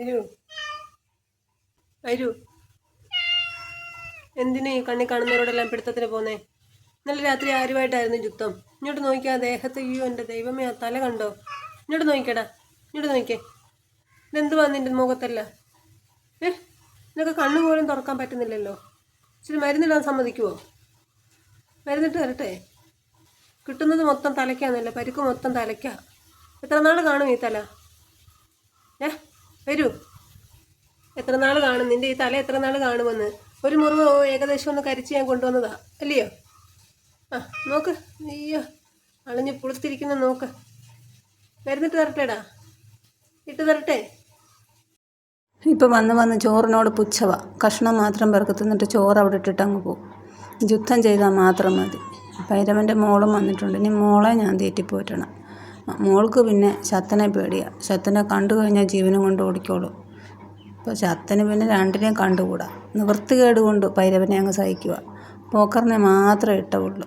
വരൂ വരൂ. എന്തിനു ഈ കണ്ണി കാണുന്നവരോടെല്ലാം പിടുത്തത്തിന് പോന്നേ? ഇന്നലെ രാത്രി ആരുമായിട്ടായിരുന്നു യുദ്ധം? ഇങ്ങോട്ട് നോക്കിയാ ദേഹത്ത്. അയ്യോ എൻ്റെ ദൈവമേ, ആ തല കണ്ടോ? ഇങ്ങോട്ട് നോക്കിക്കടാ, ഇങ്ങോട്ട് നോക്കിക്കേ. ഇതെന്തുവാ നിൻ്റെ മുഖത്തല്ല? നിനക്ക് കണ്ണു പോലും തുറക്കാൻ പറ്റുന്നില്ലല്ലോ. ഇച്ചിരി മരുന്നിടാൻ സമ്മതിക്കുമോ? മരുന്നിട്ട് തരട്ടെ? കിട്ടുന്നത് മൊത്തം തലയ്ക്കാന്നല്ല, പരിക്ക് മൊത്തം തലയ്ക്കാ. എത്ര നാൾ കാണും ഈ തല? വരൂ. എത്ര നാൾ കാണും നിൻ്റെ ഈ തല? എത്ര നാൾ കാണുമെന്ന്? ഒരു മുറിവ് ഏകദേശം ഒന്ന് കരിച്ച് ഞാൻ കൊണ്ടുവന്നതാ അല്ലയോ? നോക്ക്. അയ്യോ, അളഞ്ഞ് പുളുത്തിരിക്കുന്ന നോക്ക്. മരുന്നിട്ട് തരട്ടേടാ? ഇട്ട് തരട്ടെ? ഇപ്പം വന്ന് ചോറിനോട് പുച്ഛവ. കഷ്ണം മാത്രം പെറുക്കി തിന്നിട്ട് ചോറ് അവിടെ ഇട്ടിട്ട് അങ്ങ് പോകും. യുദ്ധം ചെയ്താൽ മാത്രം മതി. ഭൈരവൻ്റെ മോളും വന്നിട്ടുണ്ട്. ഇനി മോളെ ഞാൻ തീറ്റിപ്പോറ്റണം. മോൾക്ക് പിന്നെ ശത്തനെ പേടിയാണ്. ശത്തനെ കണ്ടു കഴിഞ്ഞാൽ ജീവനും കൊണ്ട് ഓടിക്കോളും. അപ്പോൾ ശത്തന് പിന്നെ രണ്ടിനെയും കണ്ടുകൂടാ. നിവൃത്തികേട് കൊണ്ട് ഭൈരവനെ അങ്ങ് സഹിക്കുക. പോക്കറിനെ മാത്രമേ ഇട്ടുള്ളൂ.